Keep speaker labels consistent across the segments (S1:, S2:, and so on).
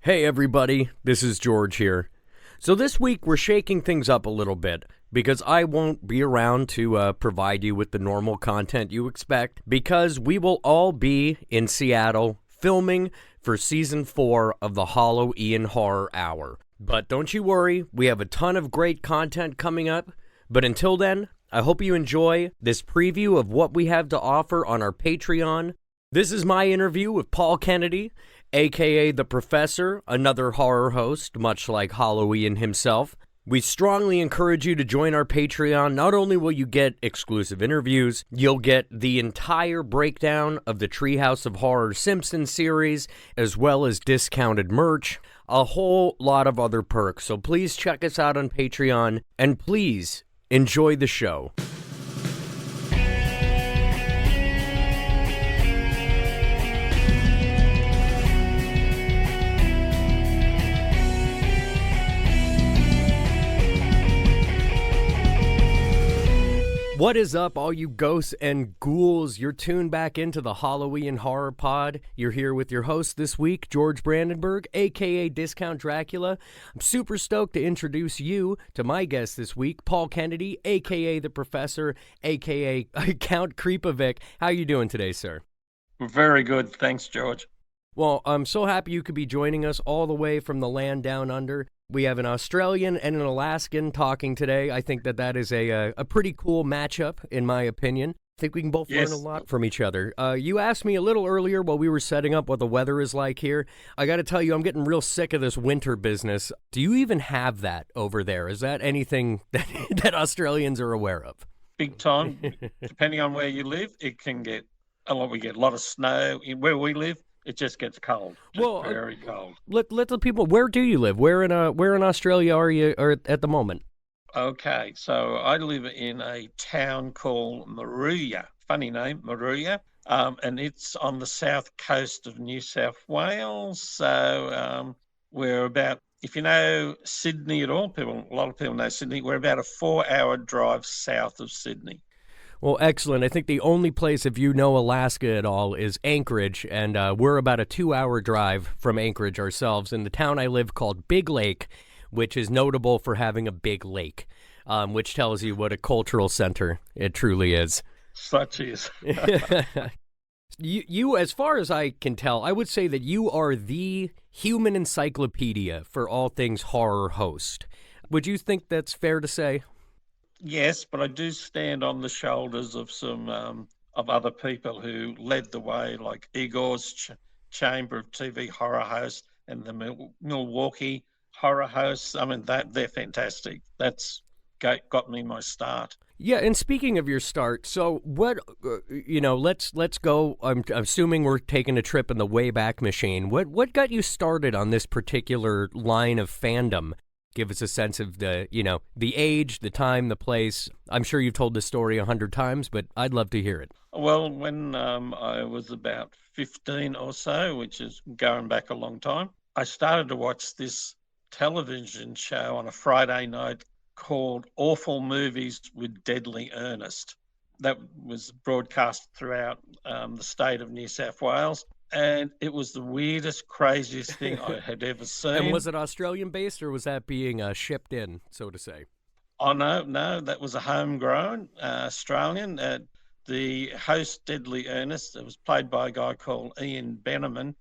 S1: Hey everybody, this is George here. So this week we're shaking things up a little bit because I won't be around to provide you with the normal content you expect because we will all be in Seattle filming for Season 4 of the Halloween Horror Hour. But don't you worry, we have a ton of great content coming up. But until then, I hope you enjoy this preview of what we have to offer on our Patreon. This is my interview with Paul Kennedy, aka The Professor, another horror host, much like Halloween himself. We strongly encourage you to join our Patreon. Not only will you get exclusive interviews, you'll get the entire breakdown of the Treehouse of Horror Simpsons series, as well as discounted merch, a whole lot of other perks. So please check us out on Patreon, and please enjoy the show. What is up, all you ghosts and ghouls? You're tuned back into the Halloween Horror Pod. You're here with your host this week, George Brandenburg, a.k.a. Discount Dracula. I'm super stoked to introduce you to my guest this week, Paul Kennedy, a.k.a. The Professor, a.k.a. Count Creepovic. How you doing today, sir?
S2: Very good. Thanks, George.
S1: Well, I'm so happy you could be joining us all the way from the land down under. We have an Australian and an Alaskan talking today. I think that is a pretty cool matchup, in my opinion. I think we can both learn a lot from each other. You asked me a little earlier while we were setting up what the weather is like here. I got to tell you, I'm getting real sick of this winter business. Do you even have that over there? Is that anything that Australians are aware of?
S2: Big time. Depending on where you live, it can get a lot. We get a lot of snow. Where we live, it just gets cold. Very cold.
S1: Let the people. Where do you live? Where in Australia are you at the moment?
S2: Okay, so I live in a town called Moruya. Funny name, Moruya. And it's on the south coast of New South Wales. So we're about, if you know Sydney at all, a lot of people know Sydney. We're about a 4-hour drive south of Sydney.
S1: Well, excellent. I think the only place, if you know Alaska at all, is Anchorage, and we're about a 2-hour drive from Anchorage ourselves in the town I live called Big Lake, which is notable for having a big lake, which tells you what a cultural center it truly is.
S2: Such is.
S1: You, as far as I can tell, I would say that you are the human encyclopedia for all things horror host. Would you think that's fair to say?
S2: Yes, but I do stand on the shoulders of some of other people who led the way, like Igor's Chamber of TV horror host and the Milwaukee horror hosts. I mean, they're fantastic. That's got me my start.
S1: Yeah, and speaking of your start, so what? Let's go. I'm assuming we're taking a trip in the Wayback Machine. What got you started on this particular line of fandom? Give us a sense of the age, the time, the place. I'm sure you've told this story 100 times, but I'd love to hear it.
S2: Well, when I was about 15 or so, which is going back a long time, I started to watch this television show on a Friday night called Awful Movies with Deadly Ernest. That was broadcast throughout the state of New South Wales. And it was the weirdest, craziest thing I had ever seen.
S1: And was it Australian-based, or was that being shipped in, so to say?
S2: Oh, no, that was a homegrown Australian. The host, Deadly Ernest, it was played by a guy called Ian Benneman.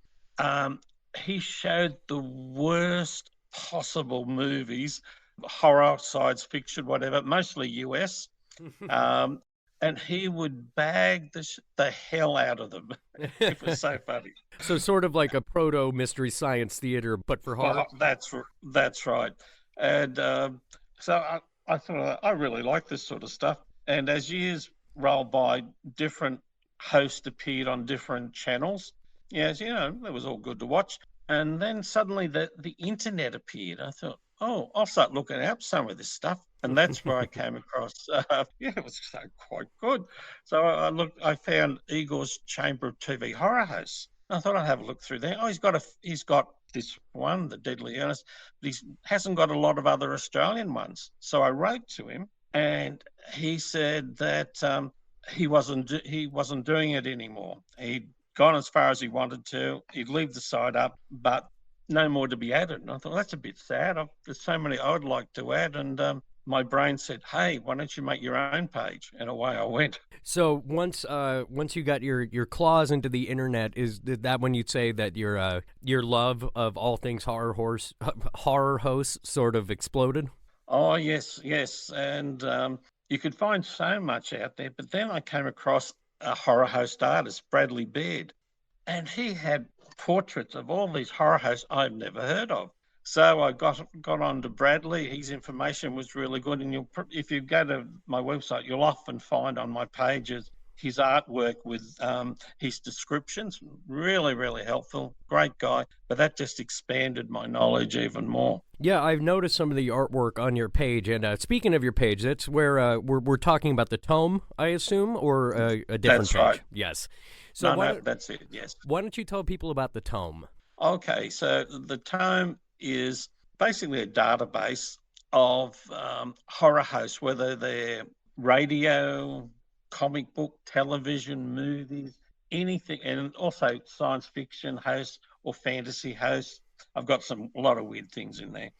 S2: He showed the worst possible movies, horror, science fiction, whatever, mostly US. And he would bag the hell out of them. It was so funny.
S1: So sort of like a proto Mystery Science Theater, but for horror?
S2: That's right. And so I thought, I really like this sort of stuff. And as years rolled by, different hosts appeared on different channels. Yes, it was all good to watch. And then suddenly the internet appeared. I thought, I'll start looking up some of this stuff. And that's where I came across, it was quite good. So I found Igor's Chamber of TV horror hosts. I thought I'd have a look through there. He's got this one, the Deadly Ernest, but he hasn't got a lot of other Australian ones. So I wrote to him, and he said that he wasn't doing it anymore. He'd gone as far as he wanted to. He'd leave the site up, but no more to be added. And I thought, well, that's a bit sad. There's so many I would like to add. And my brain said, hey, why don't you make your own page? And away I went.
S1: So once you got your claws into the internet, is that when you'd say that your love of all things horror hosts sort of exploded?
S2: Oh, yes, yes. And you could find so much out there. But then I came across a horror host artist, Bradley Baird, and he had portraits of all these horror hosts I've never heard of. So I got on to Bradley. His information was really good, and if you go to my website, you'll often find on my pages his artwork with his descriptions. Really, really helpful. Great guy. But that just expanded my knowledge even more.
S1: Yeah, I've noticed some of the artwork on your page. And speaking of your page, that's where we're talking about the Tome, I assume, or a different
S2: That's
S1: page?
S2: Right.
S1: Yes. So
S2: no, that's it. Yes.
S1: Why don't you tell people about the Tome?
S2: Okay, so the Tome is basically a database of horror hosts, whether they're radio, comic book, television, movies, anything, and also science fiction hosts or fantasy hosts. I've got a lot of weird things in there.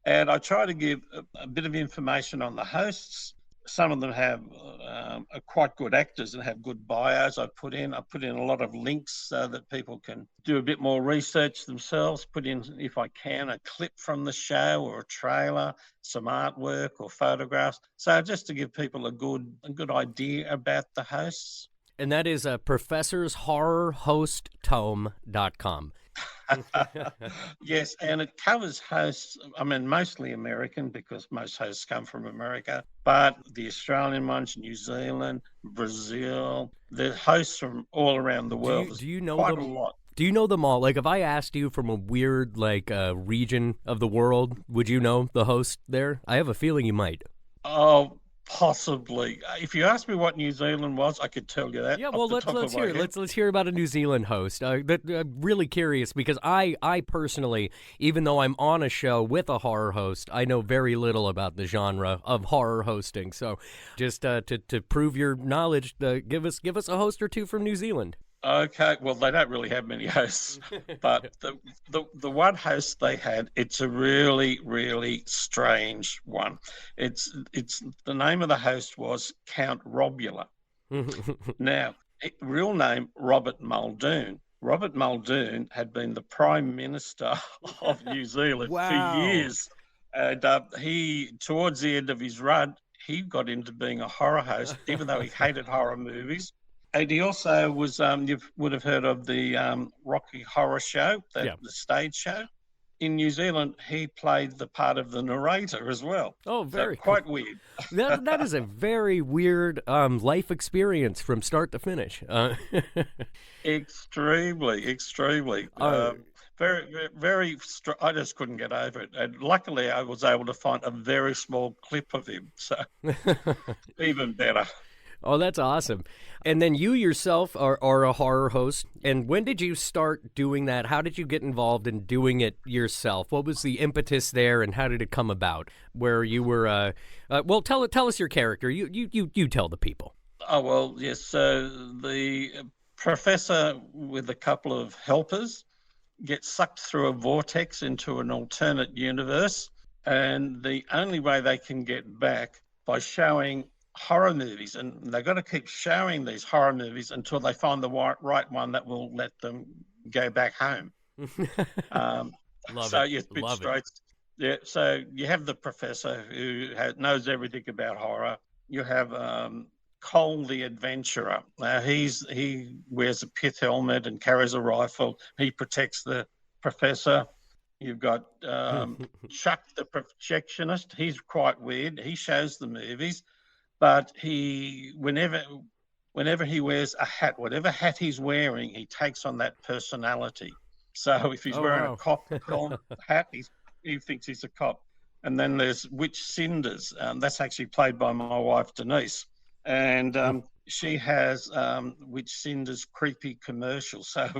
S2: And I try to give a bit of information on the hosts. Some of them have are quite good actors and have good bios. I put in a lot of links so that people can do a bit more research themselves. Put in, if I can, a clip from the show or a trailer, some artwork or photographs. So just to give people a good idea about the hosts.
S1: And that is professorshorrorhosttome.com.
S2: Yes, and it covers hosts, mostly American because most hosts come from America, but the Australian ones, New Zealand, Brazil, the hosts from all around the world.
S1: Do you know
S2: quite
S1: them?
S2: A lot.
S1: Do you know them all? Like, if I asked you from a weird, region of the world, would you know the host there? I have a feeling you might.
S2: Oh, possibly. If you asked me what New Zealand was, I could tell you that.
S1: Yeah, well, let's hear. Let's hear about a New Zealand host. I'm really curious because I personally, even though I'm on a show with a horror host, I know very little about the genre of horror hosting. So, just to prove your knowledge, give us a host or two from New Zealand.
S2: Okay, well, they don't really have many hosts, but the one host they had, it's a really, really strange one. It's the name of the host was Count Robula. Now, real name Robert Muldoon. Robert Muldoon had been the Prime Minister of New Zealand
S1: Wow.
S2: for years, and he, towards the end of his run, he got into being a horror host, even though he hated horror movies. And he also was, you would have heard of the Rocky Horror Show, the stage show. In New Zealand, he played the part of the narrator as well.
S1: Oh, very
S2: quite
S1: cool.
S2: Weird.
S1: That is a very weird life experience from start to finish.
S2: Extremely. Very, very. I just couldn't get over it. And luckily, I was able to find a very small clip of him. So even better.
S1: Oh, that's awesome. And then you yourself are a horror host. And when did you start doing that? How did you get involved in doing it yourself? What was the impetus there, and how did it come about? Where you were, well, tell us your character. You tell the people.
S2: Oh, well, yes. So the professor with a couple of helpers gets sucked through a vortex into an alternate universe. And the only way they can get back by showing horror movies, and they've got to keep showing these horror movies until they find the right one that will let them go back home.
S1: Love
S2: so
S1: it.
S2: Yes, bit
S1: Love
S2: straight.
S1: It.
S2: Yeah, so you have the professor who knows everything about horror. You have Cole the adventurer. Now he wears a pith helmet and carries a rifle. He protects the professor. You've got Chuck the projectionist. He's quite weird. He shows the movies. But whenever he wears a hat, whatever hat he's wearing, he takes on that personality. So if he's wearing a cop hat, he thinks he's a cop. And then there's Witch Cinders. That's actually played by my wife, Denise. And she has Witch Cinders creepy commercials. So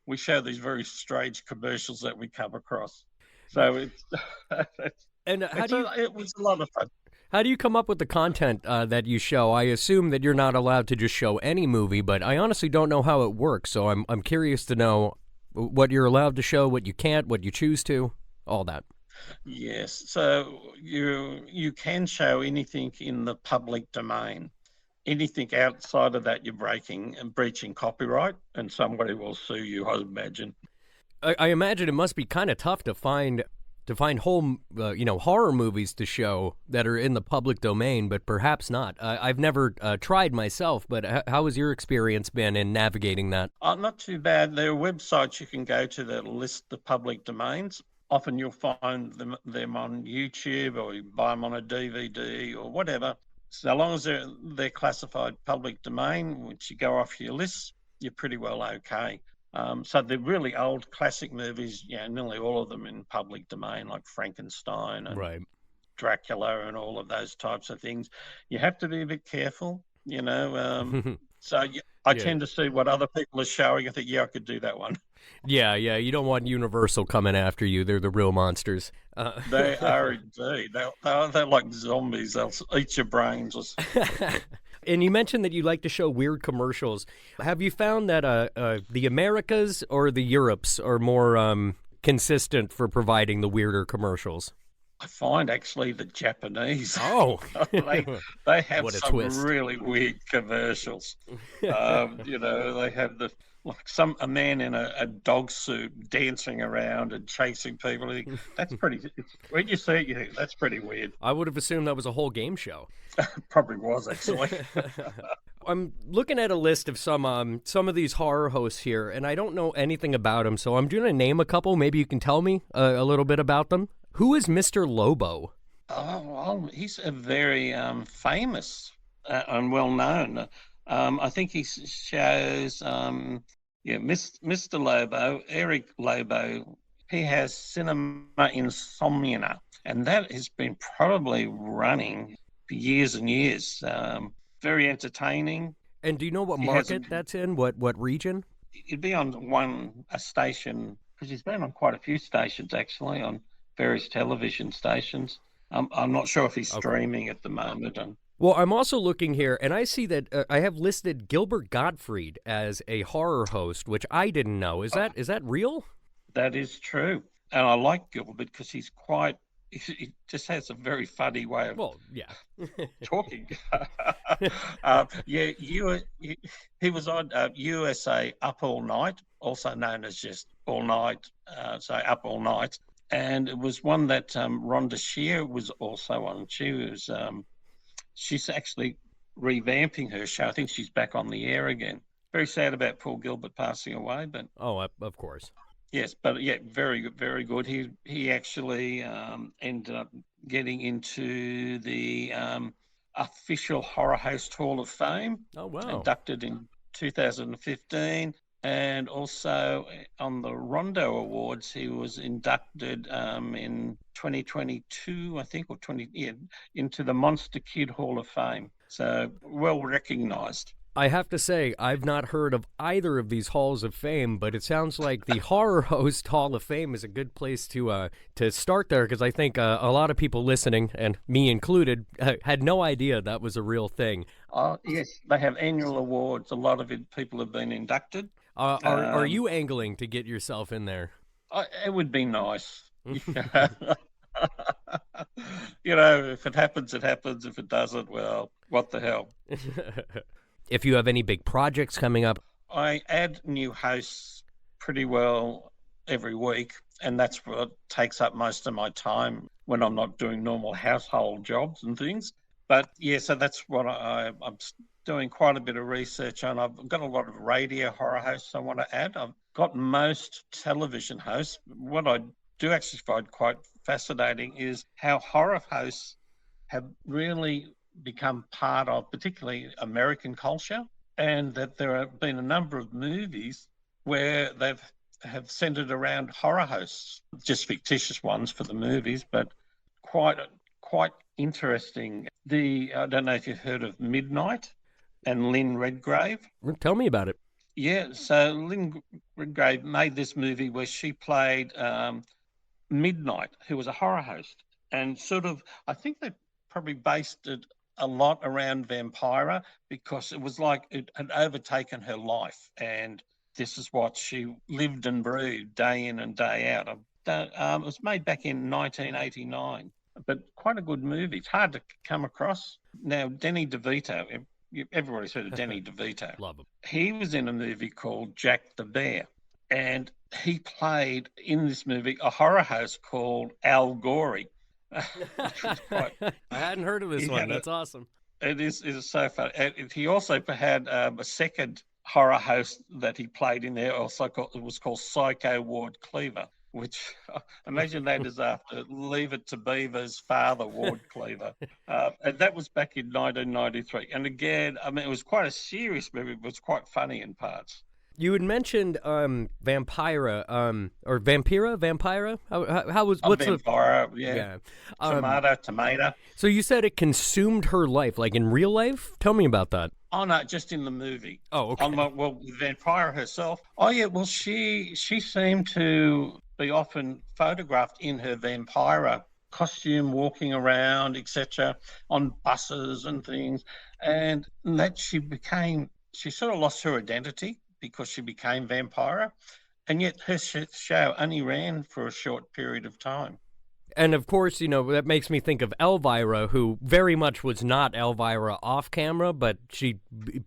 S2: we show these very strange commercials that we come across. So it was a lot of fun.
S1: How do you come up with the content that you show? I assume that you're not allowed to just show any movie, but I honestly don't know how it works, so I'm curious to know What you're allowed to show, what you can't, what you choose to, all that.
S2: Yes, so you can show anything in the public domain. Anything outside of that, you're breaking and breaching copyright, and somebody will sue you, I imagine.
S1: I imagine it must be kind of tough to find whole horror movies to show that are in the public domain, but perhaps not. I've never tried myself, but how has your experience been in navigating that?
S2: Not too bad. There are websites you can go to that list the public domains. Often you'll find them on YouTube, or you buy them on a DVD or whatever. So long as they're classified public domain, which you go off your list, you're pretty well okay. So the really old classic movies, nearly all of them in public domain, like Frankenstein and
S1: Right.
S2: Dracula and all of those types of things. You have to be a bit careful, you know. So I
S1: Yeah.
S2: tend to see what other people are showing. I think, yeah, I could do that one.
S1: Yeah, yeah. You don't want Universal coming after you. They're the real monsters.
S2: They are indeed. They're like zombies. They'll eat your brains.
S1: And you mentioned that you like to show weird commercials. Have you found that the Americas or the Europes are more consistent for providing the weirder commercials?
S2: I find actually the Japanese,
S1: Oh,
S2: they have
S1: what a
S2: some
S1: twist.
S2: really weird commercials. They have a man in a dog suit dancing around and chasing people. That's pretty. When you see it, you think that's pretty weird.
S1: I would have assumed that was a whole game show.
S2: Probably was actually.
S1: I'm looking at a list of some of these horror hosts here, and I don't know anything about them. So I'm going to name a couple. Maybe you can tell me a little bit about them. Who is Mr. Lobo?
S2: Oh, well, he's a very famous and well known. I think he shows, Mr. Lobo, Eric Lobo. He has Cinema Insomnia, and that has been probably running for years and years. Very entertaining.
S1: And do you know what
S2: He has
S1: market that's in? What region?
S2: It'd be on a station, because he's been on quite a few stations actually, on various television stations. I'm not sure if he's
S1: Okay.
S2: streaming at the moment.
S1: Well, I'm also looking here, and I see that I have listed Gilbert Gottfried as a horror host, which I didn't know. Is that real?
S2: That is true, and I like Gilbert because he just has a very funny way of
S1: Well, yeah.
S2: talking. He was on USA Up All Night, also known as just All Night, so Up All Night. And it was one that Rhonda Shear was also on. She's actually revamping her show. I think she's back on the air again. Very sad about Paul Gilbert passing away, but
S1: Oh, of course.
S2: yes, but yeah, very good, very good. He actually ended up getting into the official Horror Host Hall of Fame,
S1: Oh, wow.
S2: inducted in 2015. And also on the Rondo Awards, he was inducted in 2022, I think, into the Monster Kid Hall of Fame. So well recognised.
S1: I have to say, I've not heard of either of these halls of fame, but it sounds like the Horror Host Hall of Fame is a good place to start there, because I think a lot of people listening, and me included, had no idea that was a real thing.
S2: Yes, they have annual awards. A lot of people have been inducted.
S1: Are you angling to get yourself in there?
S2: It would be nice. If it happens, it happens. If it doesn't, well, what the hell?
S1: If you have any big projects coming up.
S2: I add new hosts pretty well every week, and that's what takes up most of my time when I'm not doing normal household jobs and things. But yeah, so that's what I'm doing quite a bit of research on. I've got a lot of radio horror hosts I want to add. I've got most television hosts. What I do actually find quite fascinating is how horror hosts have really become part of particularly American culture, and that there have been a number of movies where have centered around horror hosts, just fictitious ones for the movies, but quite interesting. I don't know if you've heard of Midnight and Lynn Redgrave.
S1: Tell me about it.
S2: Yeah, so Lynn Redgrave made this movie where she played Midnight, who was a horror host, and sort of, I think they probably based it a lot around Vampira, because it was like it had overtaken her life, and this is what she lived and breathed day in and day out. It was made back in 1989, but quite a good movie. It's hard to come across. Now, Danny DeVito, everybody's heard of Danny DeVito.
S1: Love him.
S2: He was in a movie called Jack the Bear, and he played in this movie a horror host called Al Gorey. Which was quite,
S1: I hadn't heard of this one. That's awesome.
S2: it is so funny. And he also had a second horror host that he played in there. It was called Psycho Ward Cleaver, which imagine that is after Leave It to Beaver's father, Ward Cleaver. And that was back in 1993. And again, I mean, it was quite a serious movie, but it was quite funny in parts.
S1: You had mentioned Vampira, or Vampira? How was what's
S2: Vampira, yeah. Tomato.
S1: So you said it consumed her life, like in real life? Tell me about that.
S2: Oh no, just in the movie.
S1: Oh, okay.
S2: Well, Vampira herself. Oh yeah, well she seemed to be often photographed in her Vampira costume, walking around, etc., on buses and things, and that she sort of lost her identity because she became Vampira, and yet her show only ran for a short period of time.
S1: And of course, you know, that makes me think of Elvira, who very much was not Elvira off camera, but she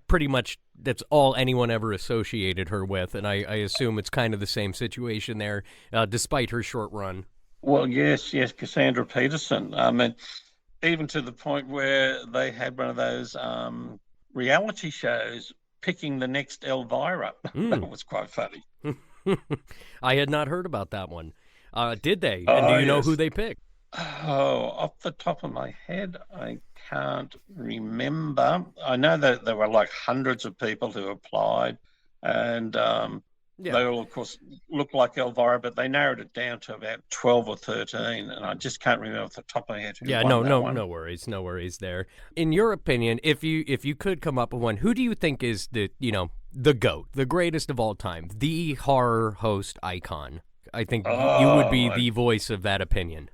S1: pretty much, that's all anyone ever associated her with. And I assume it's kind of the same situation there, despite her short run.
S2: Well, yes, Cassandra Peterson. I mean, even to the point where they had one of those reality shows picking the next Elvira. That was quite funny.
S1: I had not heard about that one. Did they? And do you know who they picked?
S2: Oh, off the top of my head, I can't remember. I know that there were like hundreds of people who applied, and they all, of course, looked like Elvira, but they narrowed it down to about 12 or 13, and I just can't remember off the top of my head who won that one.
S1: No worries there. In your opinion, if you could come up with one, who do you think is the GOAT, the greatest of all time, the horror host icon? I think you would be the voice of that opinion.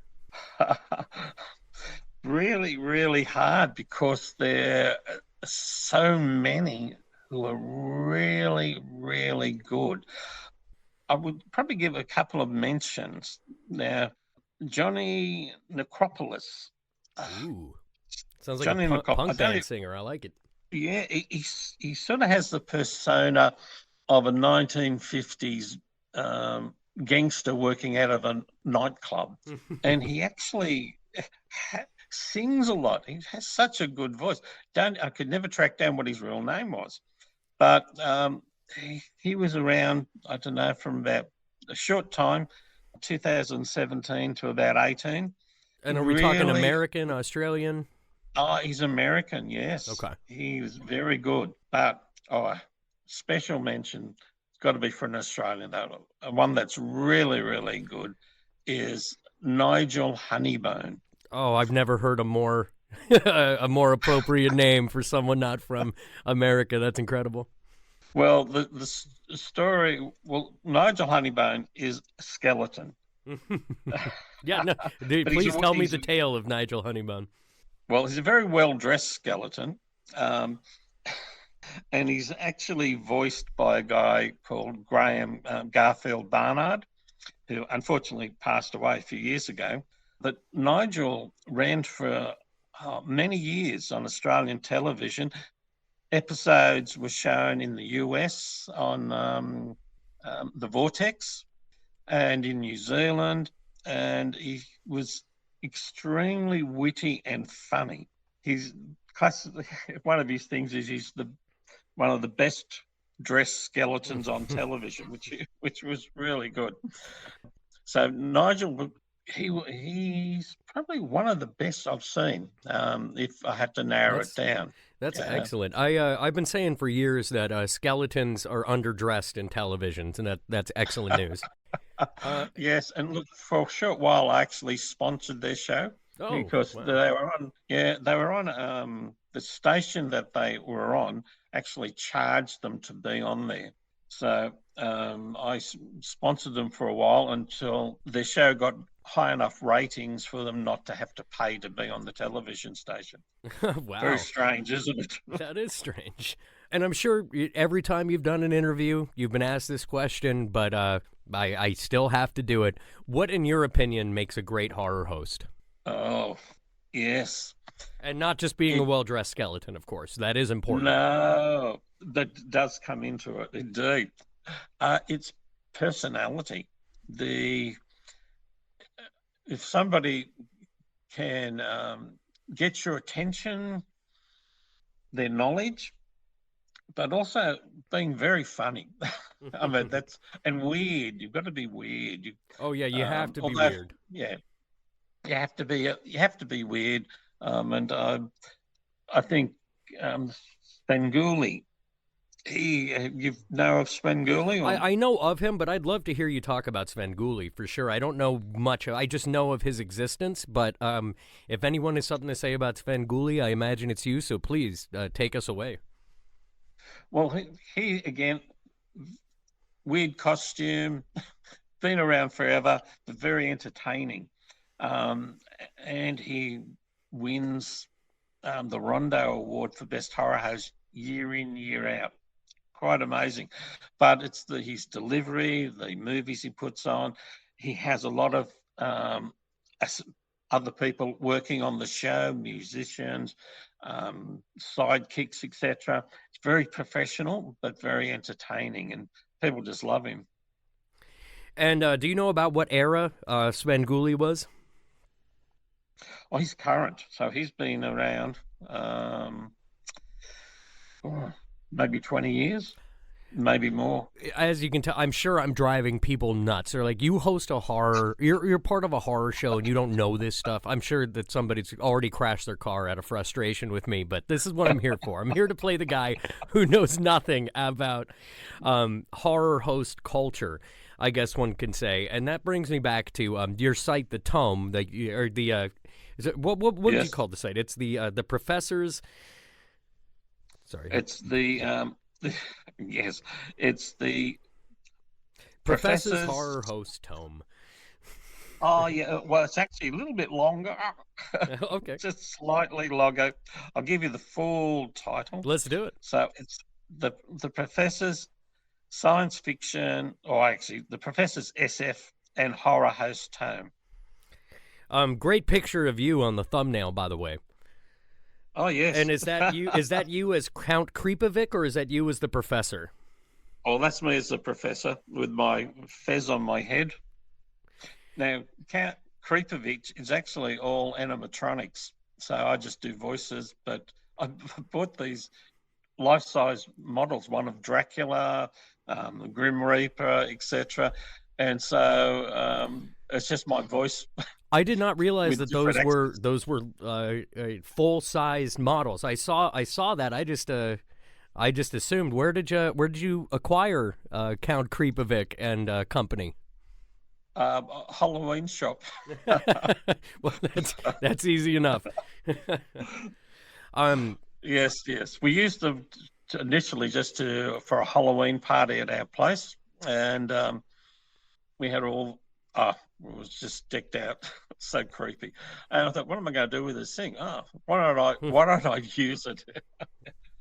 S2: Really, really hard because there are so many who are really, really good. I would probably give a couple of mentions. Now, Johnny Necropolis.
S1: Ooh, sounds like
S2: Johnny
S1: a punk band singer. I like it.
S2: Yeah, he sort of has the persona of a 1950s gangster working out of a nightclub, and he actually sings a lot. He has such a good voice. I could never track down what his real name was, but he was around, I don't know, from about a short time, 2017 to about 18.
S1: And are we talking American, Australian?
S2: Oh, he's American, yes.
S1: Okay.
S2: He was very good, but special mention, got to be for an Australian, though. One that's really, really good is Nigel Honeybone.
S1: Oh, I've never heard a more appropriate name for someone not from America. That's incredible.
S2: Well, the story. Well, Nigel Honeybone is a skeleton.
S1: Yeah, no, dude, please tell me the tale of Nigel Honeybone.
S2: Well, he's a very well-dressed skeleton. And he's actually voiced by a guy called Graham Garfield Barnard, who unfortunately passed away a few years ago. But Nigel ran for many years on Australian television. Episodes were shown in the US on the Vortex and in New Zealand, and he was extremely witty and funny. He's one of his things is he's one of the best dressed skeletons on television, which was really good. So Nigel, he's probably one of the best I've seen. If I had to narrow it down,
S1: that's excellent. I've been saying for years that skeletons are underdressed in televisions, and that's excellent news.
S2: Yes, and look, for a short while I actually sponsored their show because they were on. Yeah, they were on. The station that they were on actually charged them to be on there. So I sponsored them for a while until their show got high enough ratings for them not to have to pay to be on the television station.
S1: Wow.
S2: Very strange, isn't it?
S1: That is strange. And I'm sure every time you've done an interview, you've been asked this question, but I still have to do it. What, in your opinion, makes a great horror host?
S2: Oh, yes.
S1: And not just being a
S2: It
S1: well-dressed skeleton, of course. That is important.
S2: No, that does come into it, indeed. It's personality. The If somebody can get your attention, their knowledge, but also being very funny. I mean, that's and weird. You've got to be weird.
S1: Oh yeah, you have to be
S2: Although,
S1: weird.
S2: yeah, you have to be weird. And I think Spenguli. You know of Spenguli? Or
S1: I know of him, but I'd love to hear you talk about Sven Gulli for sure. I don't know much. I just know of his existence. But if anyone has something to say about Sven Gulli, I imagine it's you. So please take us away.
S2: well, he again, weird costume, been around forever, but very entertaining. Um, and he wins the Rondo Award for Best Horror Host year in, year out. Quite amazing. But it's his delivery, the movies he puts on. He has a lot of other people working on the show, musicians, sidekicks, etc. It's very professional, but very entertaining, and people just love him.
S1: And do you know about what era Sven Gulli was?
S2: Oh, he's current, so he's been around oh, maybe 20 years, maybe more.
S1: As you can tell, I'm sure I'm driving people nuts. They're like, you host a horror, you're part of a horror show, and you don't know this stuff. I'm sure that somebody's already crashed their car out of frustration with me, but this is what I'm here for. I'm here to play the guy who knows nothing about horror host culture, I guess one can say. And that brings me back to your site, the Tome, or the is it what do you
S2: Yes,
S1: call the site? It's the professor's. Sorry,
S2: it's the yes, it's the
S1: Professor's
S2: professor's.
S1: horror host Tome.
S2: Oh yeah, well, it's actually a little bit longer,
S1: Okay,
S2: just slightly longer. I'll give you the full title.
S1: let's do it.
S2: So it's the professor's science fiction, or actually the professor's SF and horror host Tome.
S1: Great picture of you on the thumbnail, by the way.
S2: Oh yes.
S1: And is that you? Is that you as Count Creepovic, or is that you as the professor?
S2: Oh, that's me as the professor with my fez on my head. Now, Count Creepovich is actually all animatronics, so I just do voices. But I bought these life-size models, one of Dracula, the Grim Reaper, etc. And so it's just my voice
S1: I did not realize
S2: with
S1: that
S2: different accents.
S1: those were full sized models. I saw that. I just assumed. Where did you acquire Count Creepovic and company?
S2: Halloween shop.
S1: Well, that's easy enough. um,
S2: Yes, yes. We used them initially just for a Halloween party at our place, and we had all. It was just decked out, so creepy. And I thought, what am I going to do with this thing? Oh, why don't I use it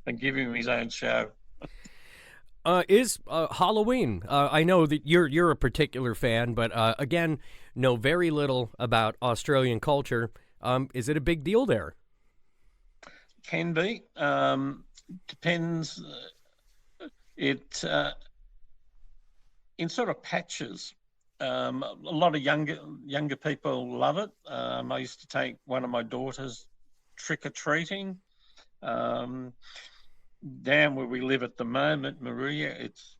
S2: and give him his own show?
S1: is Halloween? I know that you're a particular fan, but again, know very little about Australian culture. Is it a big deal there?
S2: Can be. Depends. It in sort of patches. A lot of younger people love it. I used to take one of my daughters trick or treating. Um, Down where we live at the moment, Maria, it's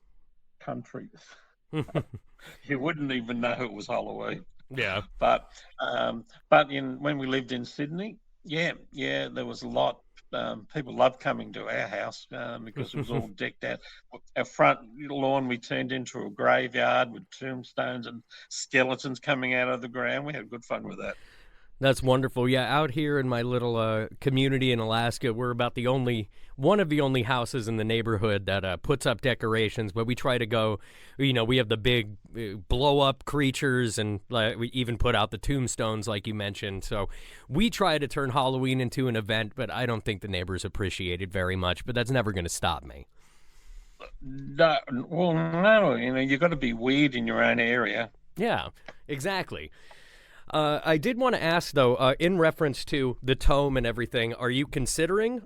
S2: country. You wouldn't even know it was Halloween.
S1: Yeah.
S2: But when we lived in Sydney, yeah, there was a lot. People loved coming to our house because it was all decked out. Our front lawn we turned into a graveyard with tombstones and skeletons coming out of the ground. We had good fun with that.
S1: That's wonderful. Yeah, out here in my little community in Alaska, we're about one of the only houses in the neighborhood that puts up decorations. But we try to go, we have the big blow up creatures, and we even put out the tombstones, like you mentioned. So we try to turn Halloween into an event, but I don't think the neighbors appreciate it very much. But that's never going to stop me.
S2: No, well, no, you've got to be weird in your own area.
S1: Yeah, exactly. I did want to ask, though, in reference to the tome and everything, are you considering,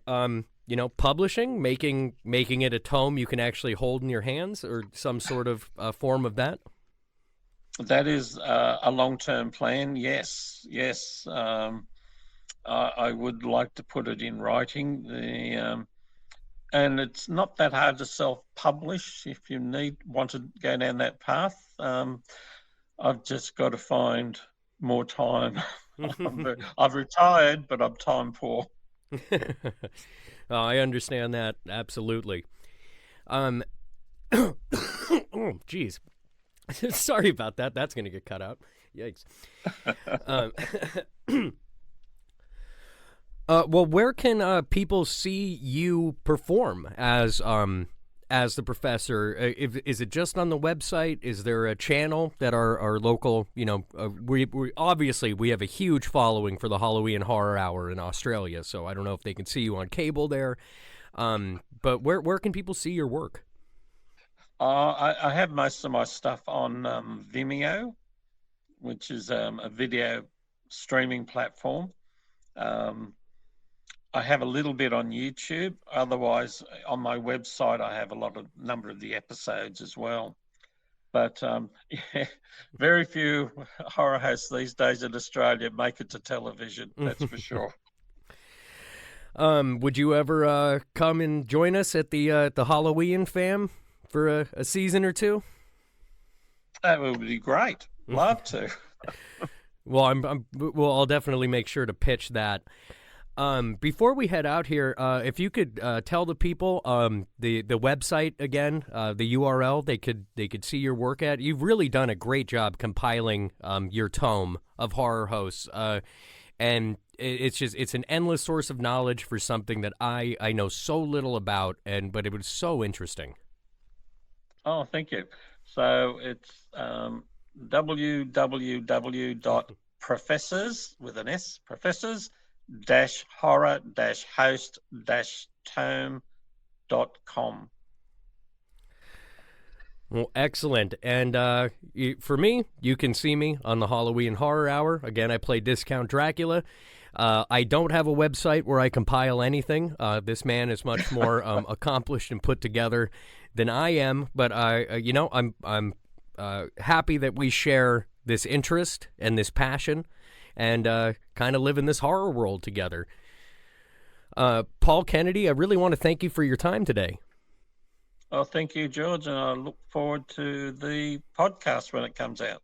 S1: publishing, making it a tome you can actually hold in your hands, or some sort of form of that?
S2: That is a long-term plan. Yes, yes. I would like to put it in writing. And it's not that hard to self-publish if you want to go down that path. I've just got to find more time. I've retired, but I'm time poor.
S1: I understand that absolutely. Oh, geez. Sorry about that. That's going to get cut out. Yikes. Well, where can people see you perform as the professor? Is it just on the website? Is there a channel that our local, we obviously we have a huge following for the Halloween Horror Hour in Australia, so I don't know if they can see you on cable there. But where can people see your work?
S2: I have most of my stuff on Vimeo, which is a video streaming platform. I have a little bit on YouTube. Otherwise, on my website, I have a number of the episodes as well. But yeah, very few horror hosts these days in Australia make it to television. That's for sure.
S1: Would you ever come and join us at the Halloween fam for a season or two?
S2: That would be great. Love to.
S1: Well, I'll definitely make sure to pitch that. Before we head out here, if you could tell the people the website again, the URL they could see your work at. You've really done a great job compiling your tome of horror hosts, and it's an endless source of knowledge for something that I know so little about, but it was so interesting.
S2: Oh, thank you. So it's www.professors with an S, professors horror-host-tome.com.
S1: Well, excellent. And for me, you can see me on the Halloween Horror Hour. Again, I play Discount Dracula. I don't have a website where I compile anything. This man is much more accomplished and put together than I am. But I'm happy that we share this interest and this passion, and kind of live in this horror world together. Paul Kennedy, I really want to thank you for your time today.
S2: Oh, thank you, George, and I look forward to the podcast when it comes out.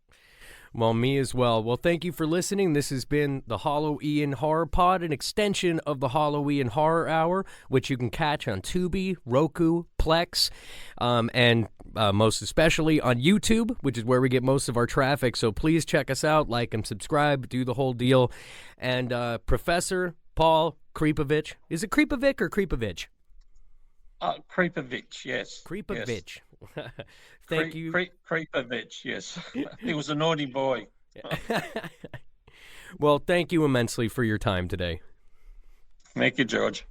S1: Well, me as well. Well, thank you for listening. This has been the Halloween Horror Pod, an extension of the Halloween Horror Hour, which you can catch on Tubi, Roku, Plex, and most especially on YouTube, which is where we get most of our traffic. So please check us out, like and subscribe, do the whole deal. And Professor Paul Creepovich, is it Creepovic or Creepovich?
S2: Creepovich, yes.
S1: Creepovich.
S2: Yes.
S1: Thank you.
S2: Creepovich, yes. He was a naughty boy.
S1: Well, thank you immensely for your time today.
S2: Thank you, George.